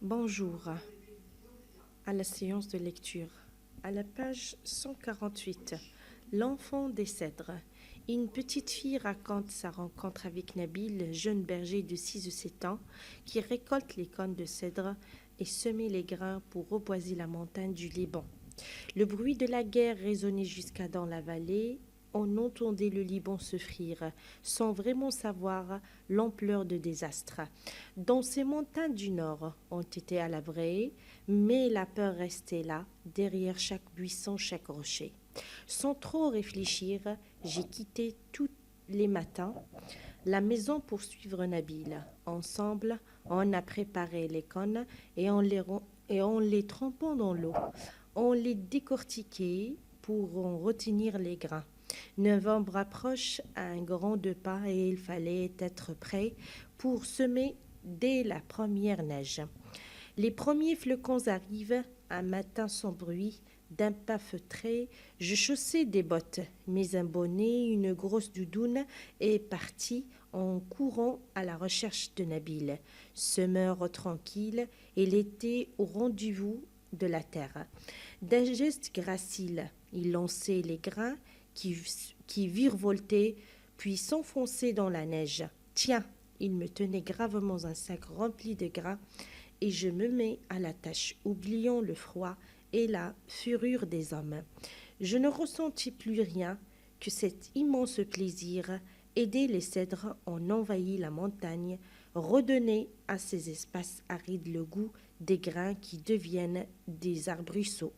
Bonjour à la séance de lecture. À la page 148, l'enfant des cèdres. Une petite fille raconte sa rencontre avec Nabil, jeune berger de 6 ou 7 ans, qui récolte les cônes de cèdre et semait les grains pour reboiser la montagne du Liban. Le bruit de la guerre résonnait jusqu'à dans la vallée. On entendait le Liban se frire, sans vraiment savoir l'ampleur du désastre. Dans ces montagnes du nord, on était à l'abri, mais la peur restait là, derrière chaque buisson, chaque rocher. Sans trop réfléchir, j'ai quitté tous les matins la maison pour suivre Nabil. Ensemble, on a préparé les cônes et en les trempant dans l'eau. On les décortiquait pour en retenir les grains. Novembre approche à un grand de pas et il fallait être prêt pour semer dès la première neige. Les premiers flocons arrivent, un matin sans bruit, d'un pas feutré, je chaussais des bottes, mais un bonnet, une grosse doudoune, et parti en courant à la recherche de Nabil. Semeur tranquille, il était au rendez-vous de la terre. D'un geste gracile, il lançait les grains qui virevoltaient, puis s'enfonçaient dans la neige. Tiens, il me tenait gravement un sac rempli de grains, et je me mets à la tâche, oubliant le froid et la fureur des hommes. Je ne ressentis plus rien que cet immense plaisir. Aider les cèdres en envahit la montagne, redonner à ces espaces arides le goût des grains qui deviennent des arbrisseaux.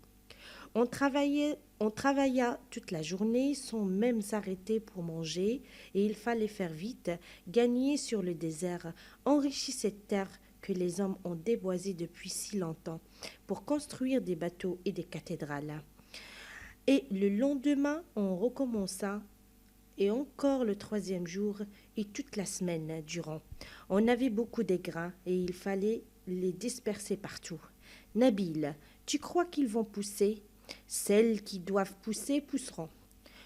On travailla toute la journée sans même s'arrêter pour manger, et il fallait faire vite, gagner sur le désert, enrichir cette terre que les hommes ont déboisée depuis si longtemps, pour construire des bateaux et des cathédrales. Et le lendemain, on recommença, et encore le troisième jour, et toute la semaine durant. On avait beaucoup de grains, et il fallait les disperser partout. Nabil, tu crois qu'ils vont pousser? Celles qui doivent pousser pousseront.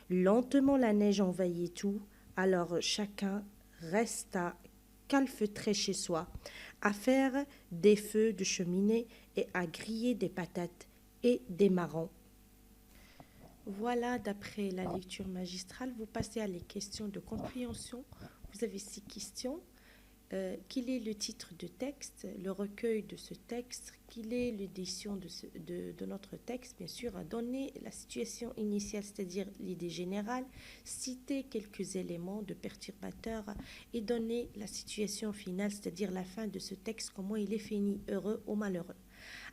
Lentement la neige envahit tout, alors chacun resta calfeutré chez soi, à faire des feux de cheminée et à griller des patates et des marrons. Voilà, d'après la lecture magistrale, vous passez à les questions de compréhension. Vous avez 6 questions. Quel est le titre de texte, le recueil de ce texte, quelle est l'édition de notre texte, bien sûr, à donner la situation initiale, c'est-à-dire l'idée générale, citer quelques éléments de perturbateurs et donner la situation finale, c'est-à-dire la fin de ce texte, comment il est fini, heureux ou malheureux.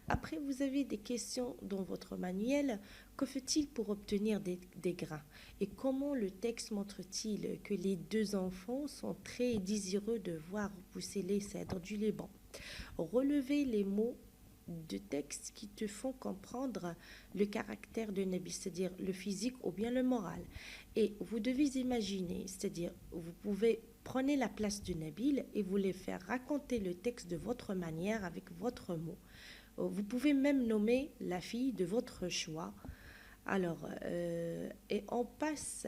Après, vous avez des questions dans votre manuel. Que fait-il pour obtenir des grains? Et comment le texte montre-t-il que les deux enfants sont très désireux de voir pousser les cèdres du Liban? Relevez les mots de texte qui te font comprendre le caractère de Nabi, c'est-à-dire le physique ou bien le moral. Et vous devez imaginer, c'est-à-dire vous pouvez prenez la place de Nabil et vous les faire raconter le texte de votre manière avec votre mot. Vous pouvez même nommer la fille de votre choix. Alors, et on passe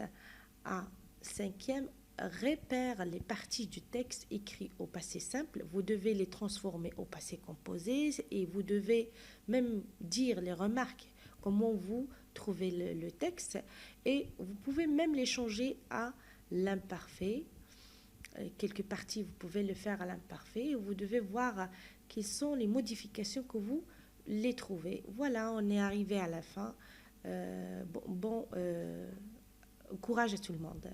à cinquième, repère les parties du texte écrit au passé simple. Vous devez les transformer au passé composé et vous devez même dire les remarques, comment vous trouvez le texte. Et vous pouvez même les changer à l'imparfait. Quelques parties, vous pouvez le faire à l'imparfait. Vous devez voir quelles sont les modifications que vous les trouvez. Voilà, on est arrivé à la fin. Bon courage à tout le monde.